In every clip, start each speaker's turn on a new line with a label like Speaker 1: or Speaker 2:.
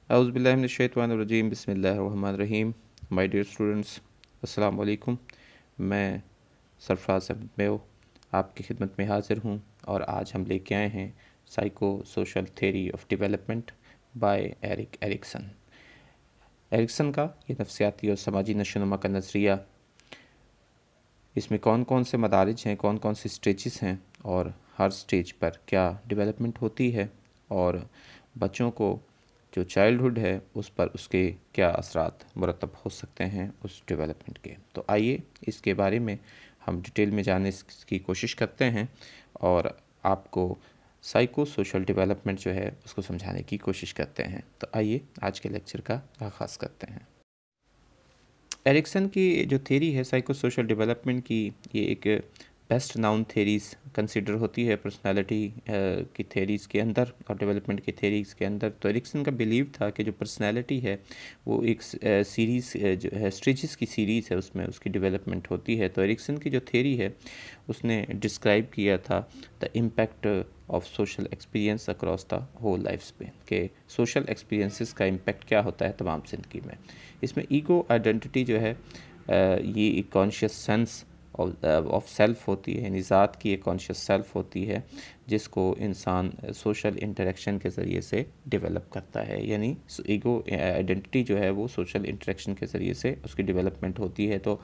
Speaker 1: औज़ुबिल्लाहिमिनश्शैतानिर्रजीम बिस्मिल्लाहिर्रहमानिर्रहीम। My dear students, अस्सलाम वालेकुम। मैं सरफराज अहमद मेव आपकी खिदमत में हाज़िर हूँ और आज हम लेके आए हैं psycho social theory of development by Erik Erikson. Erikson का ये नफ्सियाती और समाजी नशोनुमा का नज़रिया, इसमें कौन कौन से मदारिज हैं, कौन कौन से स्टेजेस हैं और हर स्टेज पर क्या डेवलपमेंट होती है और बच्चों को जो चाइल्डहुड है उस पर उसके क्या असरात मुरतब हो सकते हैं उस डेवलपमेंट के। तो आइए इसके बारे में हम डिटेल में जानने की कोशिश करते हैं और आपको साइको सोशल डेवलपमेंट जो है उसको समझाने की कोशिश करते हैं। तो आइए आज के लेक्चर का आगाज़ करते हैं। एरिक्सन की जो थ्योरी है साइको सोशल डेवलपमेंट की, ये एक बेस्ट नाउन थेरीज़ कंसिडर होती है पर्सनालिटी की थेरीज़ के अंदर और डेवलपमेंट की थेरीज़ के अंदर। तो एरिक्सन का बिलीव था कि जो पर्सनालिटी है वो एक सीरीज़ जो है स्टेजेस की सीरीज़ है, उसमें उसकी डेवलपमेंट होती है। तो एरिक्सन की जो थेरी है उसने डिस्क्राइब किया था the impact of social experience across the whole life span, के सोशल एक्सपीरियंसेस का इम्पैक्ट क्या होता है तमाम ज़िंदगी में। इसमें ईगो आइडेंटिटी जो है ये एक कॉन्शियस सेंस ऑफ सेल्फ होती है, यानी ज़ात की एक कॉन्शियस सेल्फ होती है जिसको इंसान सोशल इंटरेक्शन के ज़रिए से डेवलप करता है। यानी ईगो आइडेंटिटी जो है वो सोशल इंटरेक्शन के ज़रिए से उसकी डेवलपमेंट होती है। तो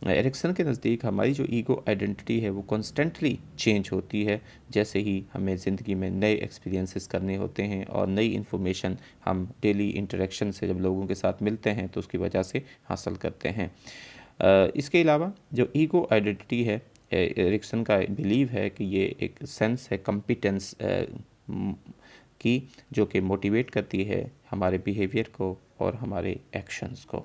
Speaker 1: एरिक्सन के नज़दीक हमारी जो ईगो आइडेंटिटी है वो कॉन्स्टेंटली चेंज होती है जैसे ही हमें ज़िंदगी में नए एक्सपीरियंसेस करने होते हैं और नई इन्फॉर्मेशन हम डेली इंटरेक्शन से जब लोगों के साथ मिलते हैं तो उसकी वजह से हासिल करते हैं। इसके अलावा जो ईगो आइडेंटिटी है, एरिक्सन का बिलीव है कि ये एक सेंस है कॉम्पिटेंस की, जो कि मोटिवेट करती है हमारे बिहेवियर को और हमारे एक्शंस को।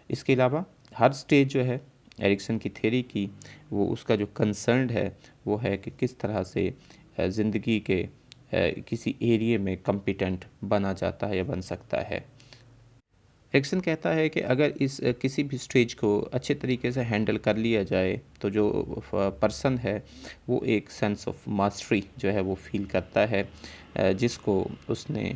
Speaker 1: इसके अलावा हर स्टेज जो है एरिक्सन की थ्योरी की, वो उसका जो कंसर्न है वो है कि किस तरह से ज़िंदगी के किसी एरिया में कॉम्पिटेंट बना जाता है या बन सकता है। एरिक्सन कहता है कि अगर इस किसी भी स्टेज को अच्छे तरीके से हैंडल कर लिया जाए तो जो पर्सन है वो एक सेंस ऑफ मास्टरी जो है वो फील करता है, जिसको उसने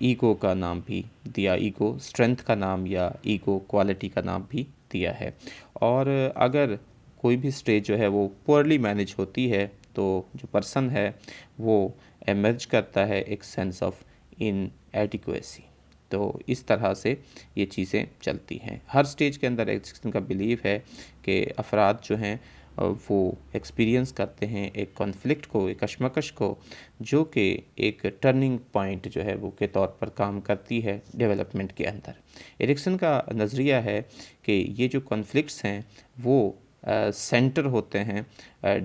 Speaker 1: ईगो का नाम भी दिया, ईगो स्ट्रेंथ का नाम या ईगो क्वालिटी का नाम भी दिया है। और अगर कोई भी स्टेज जो है वो पुअरली मैनेज होती है तो जो पर्सन है वो एमर्ज करता है एक सेंस ऑफ इनएडिक्वेसी। तो इस तरह से ये चीज़ें चलती हैं हर स्टेज के अंदर। एरिक्सन का बिलीव है कि अफराद जो हैं वो एक्सपीरियंस करते हैं एक कॉन्फ्लिक्ट को, एक कशमकश को, जो कि एक टर्निंग पॉइंट जो है वो के तौर पर काम करती है डेवलपमेंट के अंदर। एरिक्सन का नज़रिया है कि ये जो कॉन्फ्लिक्ट्स हैं वो सेंटर होते हैं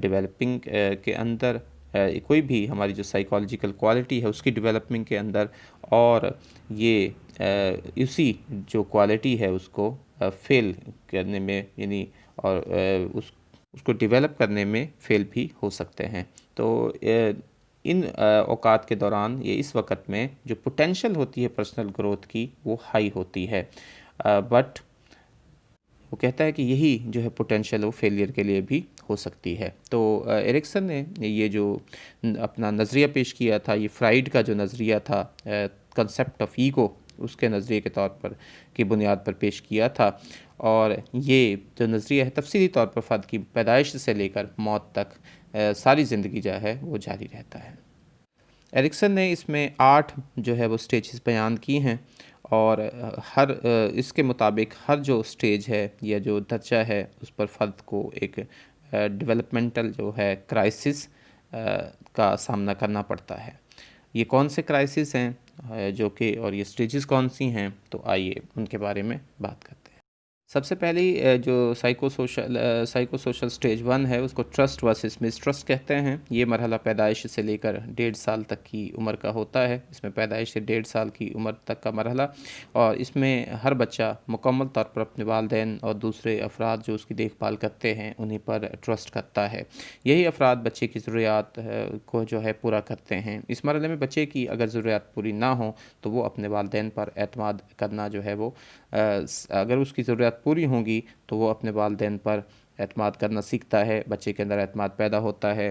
Speaker 1: डेवलपिंग के अंदर, कोई भी हमारी जो साइकोलॉजिकल क्वालिटी है उसकी डेवलपमेंट के अंदर, और ये इसी जो क्वालिटी है उसको फेल करने में, यानी और उसको डेवलप करने में फेल भी हो सकते हैं। तो इन औकात के दौरान ये इस वक्त में जो पोटेंशियल होती है पर्सनल ग्रोथ की वो हाई होती है, बट वो कहता है कि यही जो है पोटेंशियल वो फेलियर के लिए भी हो सकती है। तो एरिक्सन ने ये जो अपना नज़रिया पेश किया था, ये फ्राइड का जो नज़रिया था कंसेप्ट ऑफ ईगो, उसके नज़रिए के तौर पर की बुनियाद पर पेश किया था। और ये जो नज़रिया है तफसीली तौर पर फ़र्द की पैदाइश से लेकर मौत तक सारी ज़िंदगी जो है वो जारी रहता है। एरिक्सन ने इसमें 8 जो है वो स्टेजेस बयान की हैं और हर इसके मुताबिक हर जो स्टेज है या जो दर्जा है उस पर फ़र्द को एक डेवलपमेंटल जो है क्राइसिस का सामना करना पड़ता है। ये कौन से क्राइसिस हैं जो कि, और ये स्टेजेस कौन सी हैं, तो आइए उनके बारे में बात करते हैं। सबसे पहली जो साइको सोशल स्टेज 1 है उसको ट्रस्ट वर्सेस मिसट्रस्ट कहते हैं। ये मरहला पैदाइश से लेकर 1.5 साल तक की उम्र का होता है। इसमें पैदाइश से 1.5 साल की उम्र तक का मरहला, और इसमें हर बच्चा मुकम्मल तौर पर अपने वालिदैन और दूसरे अफराद जो उसकी देखभाल करते हैं उन्हीं पर ट्रस्ट करता है। यही अफराद बच्चे की ज़रूरियात को जो है पूरा करते हैं। इस मरहले में बच्चे की अगर ज़रूरियात पूरी ना हो तो वो अपने वालिदैन पर एतमाद करना जो है वो, अगर उसकी ज़रूरत पूरी होंगी तो वो अपने वालिदैन पर एतमाद करना सीखता है, बच्चे के अंदर एतमाद पैदा होता है।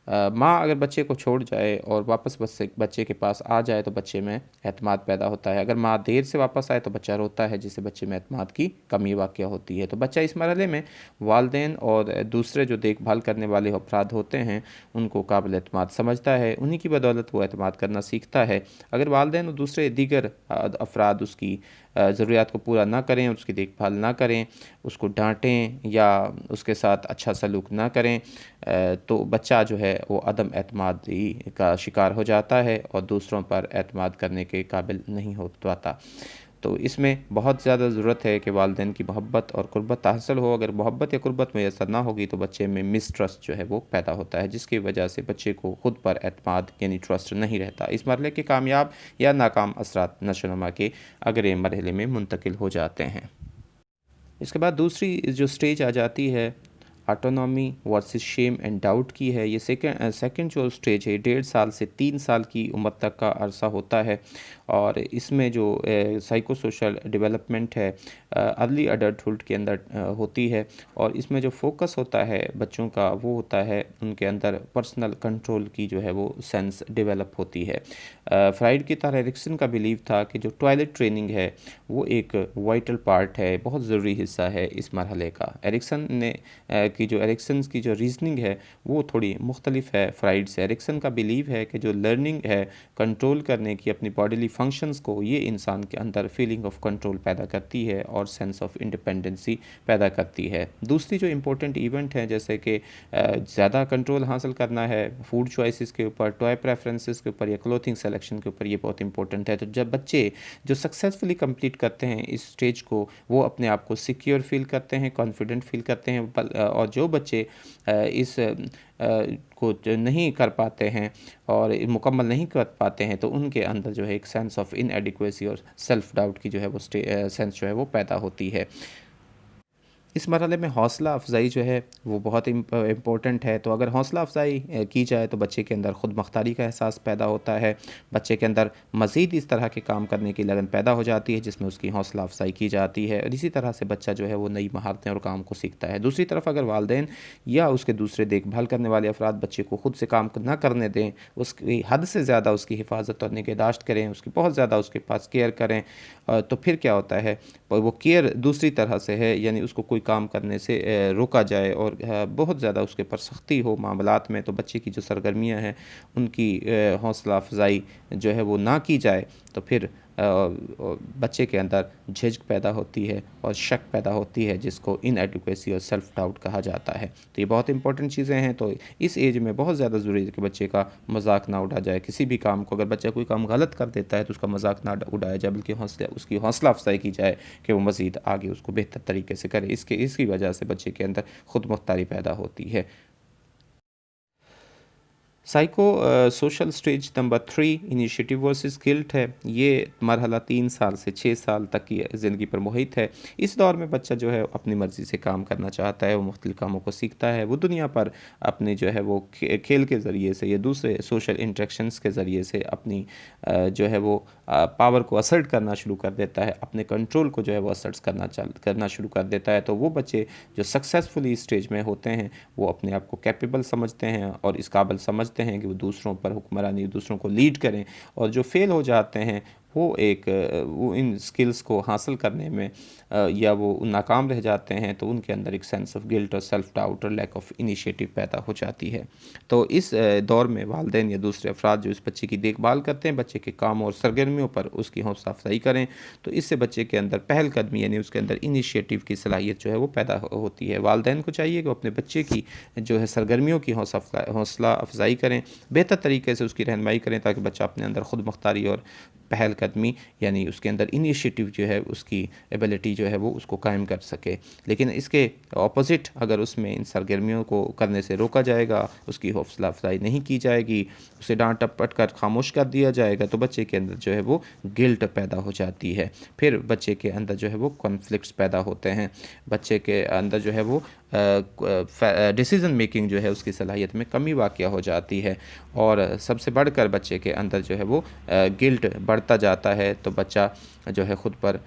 Speaker 1: माँ अगर बच्चे को छोड़ जाए और वापस बच्चे के पास आ जाए तो बच्चे में एतमाद पैदा होता है। अगर माँ देर से वापस आए तो बच्चा रोता है, जिससे बच्चे में एतमाद की कमी वाक़या होती है। तो बच्चा इस मरहले में वालिदैन और दूसरे जो देखभाल करने वाले अफराद होते हैं उनको काबिल एतमाद समझता है, उन्हीं की बदौलत वो एतमाद करना सीखता है। अगर वालिदैन और दूसरे दीगर अफराद उसकी ज़रूरियात को पूरा ना करें, उसकी देखभाल ना करें, उसको डांटें या उसके साथ अच्छा सलूक ना करें, तो बच्चा जो है वो अदम एतमादी का शिकार हो जाता है और दूसरों पर एतमाद करने के काबिल नहीं हो पाता। तो इसमें बहुत ज़्यादा ज़रूरत है कि वालिदैन की मोहब्बत और कुर्बत हासिल हो। अगर मोहब्बत या कुर्बत मैसर ना होगी तो बच्चे में मिसट्रस्ट जो है वो पैदा होता है, जिसकी वजह से बच्चे को ख़ुद पर एतमाद यानी ट्रस्ट नहीं रहता। इस मरहले के कामयाब या नाकाम असरात नशोनुमा के अगले मरहले में मुंतकिल हो जाते हैं। इसके बाद दूसरी जो स्टेज आ जाती है autonomy versus shame and doubt की है। ये सेकंड जो स्टेज है 1.5 साल से 3 साल की उम्र तक का अरसा होता है और इसमें जो साइको सोशल डेवलपमेंट है अर्ली अडल्टहुड के अंदर होती है और इसमें जो फोकस होता है बच्चों का वो होता है उनके अंदर पर्सनल कंट्रोल की जो है वो सेंस डेवलप होती है। फ्राइड की तरह एरिक्सन का बिलीव था कि जो टॉयलेट ट्रेनिंग है वो एक वाइटल पार्ट है, बहुत ज़रूरी हिस्सा है इस मरहले का। एरिक्सन की जो रीजनिंग है वो थोड़ी मुख्तलिफ है फ्राइड से। एरिक्सन का बिलीव है कि जो लर्निंग है कंट्रोल करने की अपनी बॉडीली फंक्शंस को, ये इंसान के अंदर फीलिंग ऑफ कंट्रोल पैदा करती है और सेंस ऑफ इंडिपेंडेंसी पैदा करती है। दूसरी जो इम्पोर्टेंट इवेंट है जैसे कि ज़्यादा कंट्रोल हासिल करना है फूड चॉइसेस के ऊपर, टॉय प्रेफरेंसेस के ऊपर या क्लोथिंग सिलेक्शन के ऊपर, ये बहुत इंपॉर्टेंट है। तो जब बच्चे जो सक्सेसफुली कंप्लीट करते हैं इस स्टेज को, वो अपने आप को सिक्योर फील करते हैं, कॉन्फिडेंट फील करते हैं। और जो बच्चे इस को नहीं कर पाते हैं और मुकम्मल नहीं कर पाते हैं तो उनके अंदर जो है एक सेंस ऑफ इनएडिक्वेसी और सेल्फ डाउट की जो है वो सेंस जो है वो पैदा होती है। इस मरहले में हौसला अफजाई जो है वो बहुत इम्पोर्टेंट है। तो अगर हौसला अफजाई की जाए तो बच्चे के अंदर ख़ुद मुख्तारी का एहसास पैदा होता है, बच्चे के अंदर मज़ीद इस तरह के काम करने की लगन पैदा हो जाती है जिसमें उसकी हौसला अफजाई की जाती है और इसी तरह से बच्चा जो है वो नई महारतें और काम को सीखता है। दूसरी तरफ अगर वालिदैन या उसके दूसरे देखभाल करने वाले अफराद बच्चे को ख़ुद से काम ना करने दें, उसकी हद से ज़्यादा उसकी हिफाजत और निगहदाश्त करें, उसकी बहुत ज़्यादा उसके पास केयर करें, तो फिर क्या होता है वो केयर दूसरी तरह से है, यानी उसको कोई काम करने से रोका जाए और बहुत ज़्यादा उसके ऊपर सख्ती हो मामलात में, तो बच्चे की जो सरगर्मियाँ हैं उनकी हौसला अफजाई जो है वो ना की जाए तो फिर बच्चे के अंदर झिझक पैदा होती है और शक पैदा होती है जिसको इनएडिक्वेसी और सेल्फ डाउट कहा जाता है। तो ये बहुत इंपॉर्टेंट चीज़ें हैं। तो इस एज में बहुत ज़्यादा ज़रूरी है कि बच्चे का मजाक ना उड़ा जाए। किसी भी काम को अगर बच्चा कोई काम गलत कर देता है तो उसका मजाक ना उड़ाया जाए, बल्कि उसकी हौसला अफजाई की जाए कि वो मज़ीद आगे उसको बेहतर तरीके से करे। इसकी वजह से बच्चे के अंदर ख़ुद मुख्तारी पैदा होती है। Psycho social stage number 3 initiative versus guilt है। ये मरहला 3 साल से 6 साल तक की ज़िंदगी पर मुहित है। इस दौर में बच्चा जो है अपनी मर्ज़ी से काम करना चाहता है, वो मुख्तलिफ़ कामों को सीखता है, वो दुनिया पर अपने जो है वो खेल के ज़रिए से या दूसरे सोशल इंटरेक्शंस के ज़रिए से अपनी जो है वो पावर को असर्ट करना शुरू कर देता है, अपने कंट्रोल को जो है वो असर्ट करना शुरू कर देता है। तो वो बच्चे जो सक्सेसफुली स्टेज में होते हैं वो अपने आप को कैपेबल समझते हैं और इस काबिल समझते हैं कि वो दूसरों पर हुक्मरानी, दूसरों को लीड करें। और जो फेल हो जाते हैं वो इन स्किल्स को हासिल करने में या वो नाकाम रह जाते हैं तो उनके अंदर एक सेंस ऑफ गिल्ट और सेल्फ डाउट और लैक ऑफ इनिशिएटिव पैदा हो जाती है। तो इस दौर में वालिदैन या दूसरे अफराद जो इस बच्चे की देखभाल करते हैं, बच्चे के काम और सरगर्मियों पर उसकी हौसला अफजाई करें, तो इससे बच्चे के अंदर पहल कदमी यानी उसके अंदर इनिशिएटिव की सलाहियत जो है वो पैदा होती है। वालिदैन को चाहिए कि वो अपने बच्चे की जो है सरगर्मियों की हौसला अफजाई करें, बेहतर तरीके से उसकी रहनुमाई करें ताकि बच्चा अपने अंदर ख़ुद मुख्तारी और पहल कदमी यानी उसके अंदर इनिशिएटिव जो है उसकी एबिलिटी जो है वो उसको कायम कर सके। लेकिन इसके ऑपोजिट अगर उसमें इन सरगर्मियों को करने से रोका जाएगा, उसकी हौसला अफजाई नहीं की जाएगी, उसे डांट टपट कर खामोश कर दिया जाएगा, तो बच्चे के अंदर जो है वो गिल्ट पैदा हो जाती है। फिर बच्चे के अंदर जो है वो कॉन्फ्लिक्ट्स पैदा होते हैं, बच्चे के अंदर जो है वो डिसीज़न मेकिंग जो है उसकी सलाहियत में कमी वाक़या हो जाती है और सबसे बढ़कर बच्चे के अंदर जो है वो गिल्ट बढ़ता जाता है। तो बच्चा जो है ख़ुद पर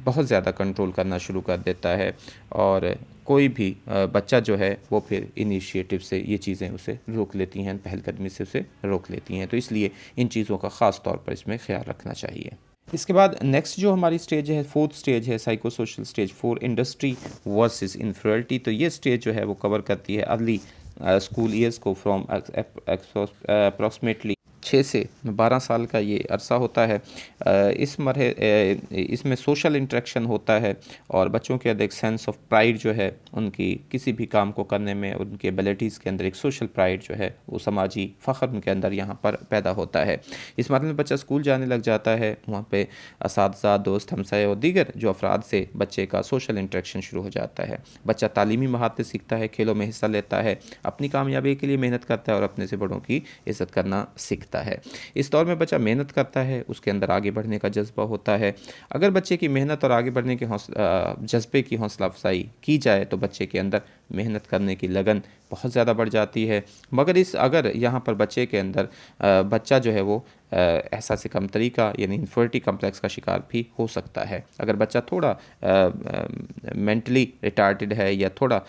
Speaker 1: बहुत ज़्यादा कंट्रोल करना शुरू कर देता है और कोई भी बच्चा जो है वो फिर इनिशिएटिव से ये चीज़ें उसे रोक लेती हैं, पहलकदमी से उसे रोक लेती हैं। तो इसलिए इन चीज़ों का ख़ास तौर पर इसमें ख्याल रखना चाहिए। इसके बाद नेक्स्ट जो हमारी स्टेज है, फोर्थ स्टेज है psycho social stage 4, industry versus inferiority. तो ये स्टेज जो है वो कवर करती है अर्ली स्कूल ईयर्स को फ्रॉम अप्रॉक्सीमेटली 6 से 12 साल का ये अरसा होता है। इसमें सोशल इंटरेक्शन होता है और बच्चों के अंदर एक सेंस ऑफ प्राइड जो है, उनकी किसी भी काम को करने में उनकी एबिलिटीज़ के अंदर एक सोशल प्राइड जो है वो समाजी फ़ख्र उनके अंदर यहाँ पर पैदा होता है। इस मरहले में बच्चा स्कूल जाने लग जाता है, वहाँ पे असातिज़ा, दोस्त, हमसाये और दीगर जो अफराद से बच्चे का सोशल इंटरेक्शन शुरू हो जाता है। बच्चा तालीमी महारतें सीखता है, खेलों में हिस्सा लेता है, अपनी कामयाबी के लिए मेहनत करता है और अपने से बड़ों की इज़्ज़त करना सीखता है। इस दौर में बच्चा मेहनत करता है, उसके अंदर आगे बढ़ने का जज्बा होता है। अगर बच्चे की मेहनत और आगे बढ़ने के जज्बे की हौसला अफजाई की जाए तो बच्चे के अंदर मेहनत करने की लगन बहुत ज़्यादा बढ़ जाती है। मगर अगर यहाँ पर बच्चे के अंदर बच्चा जो है वो एहसास कमतरी का यानी इन्फeriority कम्प्लेक्स का शिकार भी हो सकता है। अगर बच्चा थोड़ा मेंटली रिटार्टेड है या थोड़ा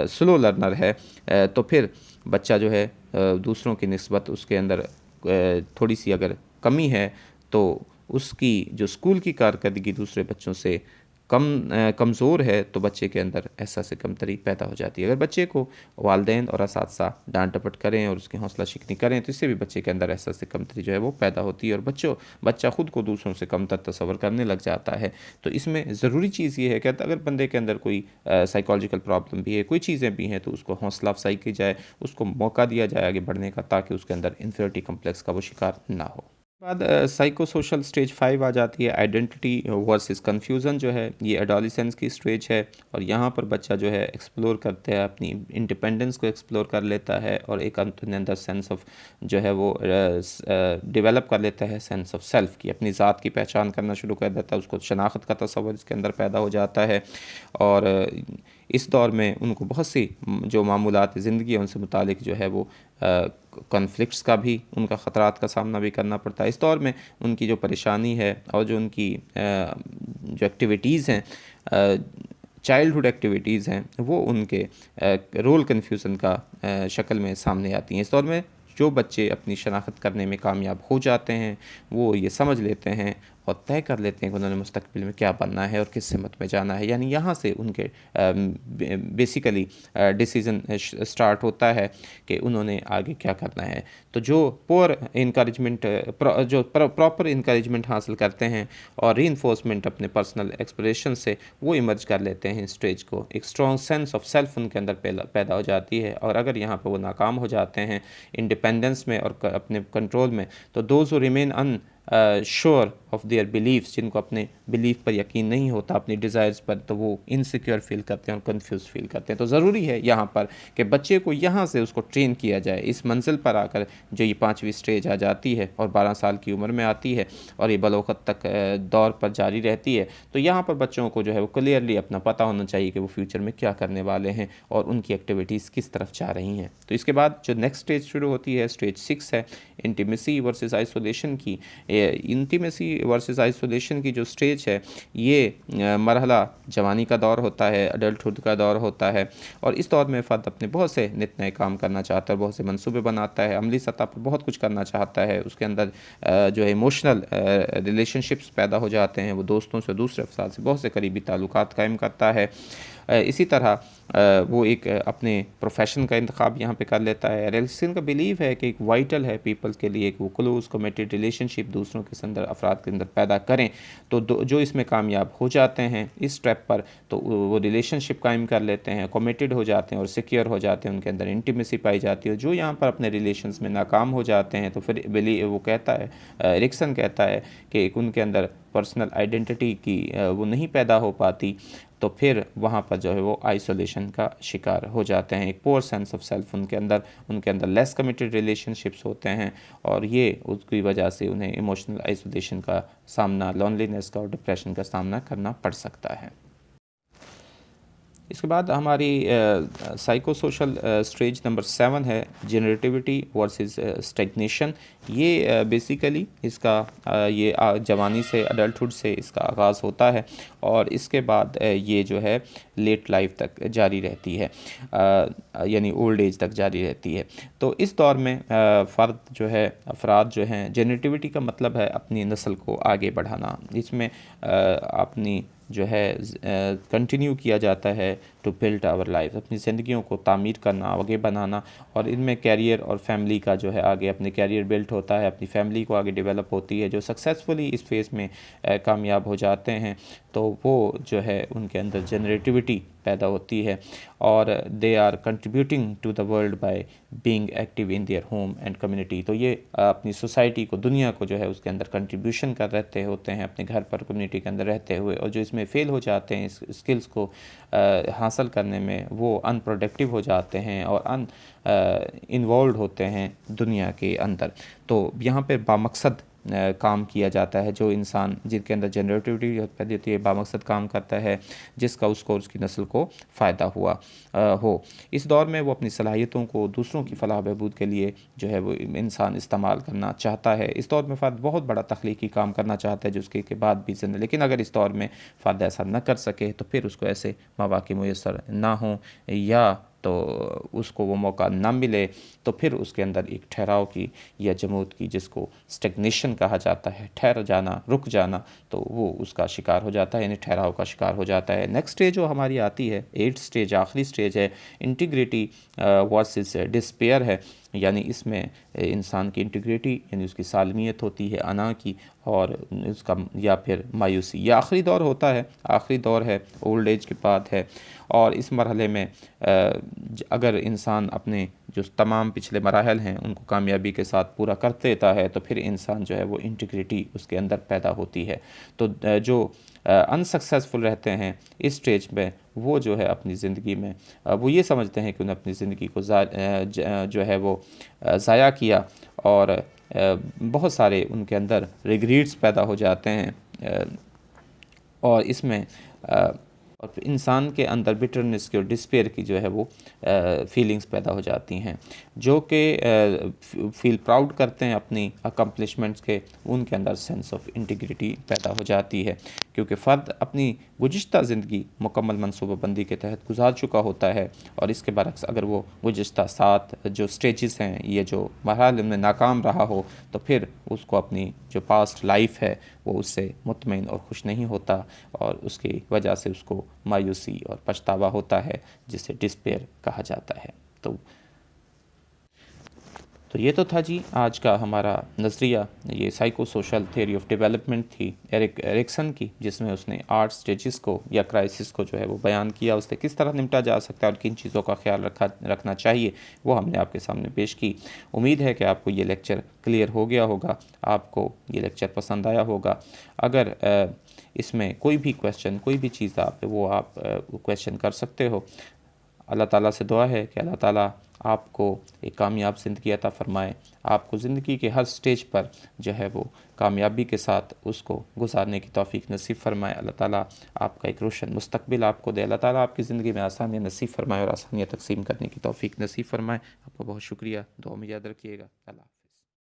Speaker 1: स्लो लर्नर है तो फिर बच्चा जो है दूसरों की निस्बत उसके अंदर थोड़ी सी अगर कमी है तो उसकी जो स्कूल की कारकर्दगी दूसरे बच्चों से कमज़ोर है तो बच्चे के अंदर एहसास कमतरी पैदा हो जाती है। अगर बच्चे को वालिदैन और असातिज़ा डांट डपट करें और उसकी हौसला शिकनी करें तो इससे भी बच्चे के अंदर एहसास कमतरी जो है वो पैदा होती है और बच्चा ख़ुद को दूसरों से कमतर तस्वर करने लग जाता है। तो इसमें ज़रूरी चीज़ ये है कि अगर बंदे के अंदर कोई साइकोलॉजिकल प्रॉब्लम भी है, कोई चीज़ें भी हैं, तो उसको हौसला अफजाई की जाए, उसको मौका दिया जाए आगे बढ़ने का, ताकि उसके अंदर इन्फeriority कम्प्लेक्स का वो शिकार ना हो। बाद साइको सोशल स्टेज 5 आ जाती है, आइडेंटिटी वर्सेस कन्फ्यूज़न जो है, ये एडोलेसेंस की स्टेज है और यहाँ पर बच्चा जो है एक्सप्लोर करता है, अपनी इंडिपेंडेंस को एक्सप्लोर कर लेता है और एक अपने अंदर सेंस ऑफ जो है वो डेवलप कर लेता है, सेंस ऑफ सेल्फ की, अपनी ज़ात की पहचान करना शुरू कर देता है, उसको शनाख्त का तस्वर इसके अंदर पैदा हो जाता है। और इस दौर में उनको बहुत सी जो मामूलात ज़िंदगी है उनसे मुतालिक जो है वो कॉन्फ्लिक्ट्स का भी, उनका ख़तरात का सामना भी करना पड़ता है। इस दौर में उनकी जो परेशानी है और जो उनकी जो एक्टिविटीज़ हैं, चाइल्डहुड एक्टिविटीज़ हैं, वो उनके रोल कन्फ्यूज़न का शक्ल में सामने आती हैं। इस दौर में जो बच्चे अपनी शनाख्त करने में कामयाब हो जाते हैं वो ये समझ लेते हैं और तय कर लेते हैं कि उन्होंने मुस्तकबिल में क्या बनना है और किस सिमत में जाना है। यानी यहाँ से उनके बेसिकली डिसीज़न स्टार्ट होता है कि उन्होंने आगे क्या करना है। तो जो प्रॉपर इंकरेजमेंट हासिल करते हैं और रीइंफोर्समेंट अपने पर्सनल एक्सप्रेशन से वो इमर्ज कर लेते हैं स्टेज को, एक स्ट्रॉन्ग सेंस ऑफ सेल्फ उनके अंदर पैदा हो जाती है। और अगर यहाँ पर वो नाकाम हो जाते हैं इंडिपेंडेंस में और अपने कंट्रोल में, तो those who remain sure of their beliefs, जिनको अपने बिलीफ पर यकीन नहीं होता, अपनी डिज़ायर्स पर, तो वो इनसिक्योर फील करते हैं और कंफ्यूज फील करते हैं। तो ज़रूरी है यहाँ पर कि बच्चे को यहाँ से उसको ट्रेन किया जाए। इस मंजिल पर आकर जो ये 5वीं स्टेज आ जाती है और 12 साल की उम्र में आती है और ये बलोगत तक दौर पर जारी रहती है, तो यहाँ पर बच्चों को जो है वो क्लियरली अपना पता होना चाहिए कि वो फ्यूचर में क्या करने वाले हैं और उनकी एक्टिविटीज़ किस तरफ जा रही हैं। तो इसके बाद जो नेक्स्ट स्टेज शुरू होती है, स्टेज 6 है, इंटीमेसी वर्सेस आइसोलेशन की। इंटीमेसी वर्सेस आइसोलेशन की जो स्टेज है, ये मरहला जवानी का दौर होता है, अडल्टहुड का दौर होता है और इस दौर में फ़र्द अपने बहुत से नित नए काम करना चाहता है, बहुत से मंसूबे बनाता है, अमली सतह पर बहुत कुछ करना चाहता है। उसके अंदर जो है इमोशनल रिलेशनशिप्स पैदा हो जाते हैं, वो दोस्तों से, दूसरे अफराद से बहुत से करीबी ताल्लुकात कायम करता है। इसी तरह वो एक अपने प्रोफेशन का इंतखाब यहाँ पे कर लेता है। एरिक्सन का बिलीव है कि एक वाइटल है पीपल्स के लिए कि वो क्लोज कमिटेड रिलेशनशिप दूसरों के अंदर, अफराद के अंदर पैदा करें। तो जो इसमें कामयाब हो जाते हैं इस स्टेप पर, तो वो रिलेशनशिप कायम कर लेते हैं, कमिटेड हो जाते हैं और सिक्योर हो जाते हैं, उनके अंदर इंटीमेसी पाई जाती है। जो यहाँ पर अपने रिलेशंस में नाकाम हो जाते हैं तो फिर वो कहता है, एरिक्सन कहता है कि उनके अंदर पर्सनल आइडेंटिटी की वो नहीं पैदा हो पाती, तो फिर वहाँ पर जो है वो आइसोलेशन का शिकार हो जाते हैं। एक पोअर सेंस ऑफ सेल्फ उनके अंदर लेस कमिटेड रिलेशनशिप्स होते हैं और ये उसकी वजह से उन्हें इमोशनल आइसोलेशन का सामना, लोनलीनेस का और डिप्रेशन का सामना करना पड़ सकता है। इसके बाद हमारी साइको सोशल स्टेज नंबर 7 है जनरेटिविटी वर्सेस स्टेग्नेशन। ये बेसिकली इसका ये जवानी से अडल्टहुड से इसका आगाज़ होता है और इसके बाद ये जो है लेट लाइफ तक जारी रहती है, यानी ओल्ड एज तक जारी रहती है। तो इस दौर में अफराद जो हैं, जनरेटिविटी का मतलब है अपनी नस्ल को आगे बढ़ाना। इसमें अपनी जो है कंटिन्यू किया जाता है टू बिल्ड आवर लाइफ, अपनी ज़िंदगियों को तामीर करना, आगे बनाना, और इनमें कैरियर और फैमिली का जो है आगे अपने कैरियर बिल्ड होता है, अपनी फैमिली को आगे डेवलप होती है। जो सक्सेसफुली इस फेज़ में कामयाब हो जाते हैं तो वो जो है उनके अंदर जनरेटिविटी पैदा होती है और they are contributing to the world by being active in their home and community. तो ये अपनी सोसाइटी को, दुनिया को जो है उसके अंदर कंट्रीब्यूशन कर रहते होते हैं अपने घर पर, कम्युनिटी के अंदर रहते हुए। और जो इसमें फ़ेल हो जाते हैं इस स्किल्स को हासिल करने में, वो अनप्रोडक्टिव हो जाते हैं और इन्वॉल्व होते हैं दुनिया के अंदर। तो यहाँ पर बामकसद काम किया जाता है। जो इंसान जिनके अंदर जनरेटिविटी पैदा होती है बामकसद काम करता है जिसका उसको उसकी नस्ल को फ़ायदा हुआ हो। इस दौर में वो अपनी सलाहियतों को दूसरों की फलाह बहबूद के लिए जो है वो इंसान इस्तेमाल करना चाहता है। इस दौर में फ़र्द बहुत बड़ा तख्लीकी काम करना चाहता है जिसके के बाद भी ज़िंदगी, लेकिन अगर इस दौर में फ़र्द ऐसा न कर सके तो फिर उसको ऐसे मौक़े मुयस्सर ना हों या तो उसको वो मौका ना मिले तो फिर उसके अंदर एक ठहराव की या जमूद की, जिसको स्टेग्नेशन कहा जाता है, ठहर जाना, रुक जाना, तो वो उसका शिकार हो जाता है, यानी ठहराव का शिकार हो जाता है। नेक्स्ट स्टेज जो हमारी आती है, 8th स्टेज, आखिरी स्टेज है, इंटीग्रिटी वर्सेस डिस्पेयर है। यानी इसमें इंसान की इंटीग्रिटी यानी उसकी सालमियत होती है अना की, और उसका या फिर मायूसी। यह आखिरी दौर होता है, आखिरी दौर है, ओल्ड एज के बाद है। और इस मरहले में अगर इंसान अपने जो तमाम पिछले मराहल हैं उनको कामयाबी के साथ पूरा कर देता है तो फिर इंसान जो है वो इंटीग्रिटी उसके अंदर पैदा होती है। तो जो अनसक्सेसफुल रहते हैं इस स्टेज में, वो जो है अपनी ज़िंदगी में वो ये समझते हैं कि उन्हें अपनी ज़िंदगी को जो है वो ज़ाया किया, और बहुत सारे उनके अंदर रिग्रेट्स पैदा हो जाते हैं और इसमें और इंसान के अंदर बिटरनेस की और डिस्पेयर की जो है वो फीलिंग्स पैदा हो जाती हैं। जो कि फील प्राउड करते हैं अपनी अकम्पलिशमेंट्स के, उनके अंदर सेंस ऑफ इंटीग्रिटी पैदा हो जाती है, क्योंकि फ़र्द अपनी गुज़िश्ता ज़िंदगी मुकम्मल मनसूबाबंदी के तहत गुजार चुका होता है। और इसके बरक्स अगर वो गुज़िश्ता 7 जो स्टेजेस हैं, ये जो मरहले में नाकाम रहा हो, तो फिर उसको अपनी जो पास्ट लाइफ है वो उससे मुतमईन और खुश नहीं होता, और उसकी वजह से उसको मायूसी और पछतावा होता है, जिसे डिस्पेयर कहा जाता है। तो ये तो था जी आज का हमारा नज़रिया। ये psycho social theory of development थी एरिक्सन की, जिसमें उसने 8 स्टेजेस को या क्राइसिस को जो है वो बयान किया, उससे किस तरह निपटा जा सकता है और किन चीज़ों का ख्याल रखना चाहिए, वो हमने आपके सामने पेश की। उम्मीद है कि आपको ये लेक्चर क्लियर हो गया होगा, आपको ये लेक्चर पसंद आया होगा। अगर इसमें कोई भी क्वेश्चन, कोई भी चीज़ आप क्वेश्चन कर सकते हो। अल्लाह ताला से दुआ है कि अल्लाह ताला आपको एक कामयाब ज़िंदगी अता फ़रमाए, आपको ज़िंदगी के हर स्टेज पर जो है वो कामयाबी के साथ उसको गुजारने की तौफ़ीक नसीब फ़रमाए। अल्लाह ताला आपका एक रोशन मुस्तक़बिल आपको दे। अल्लाह ताला आपकी ज़िंदगी में आसानियाँ नसीब फ़रमाए और आसानियाँ तक़सीम करने की तौफ़ीक नसीब फ़रमाए। आपका बहुत शुक्रिया, दुआ में याद रखिएगा। अल्लाह।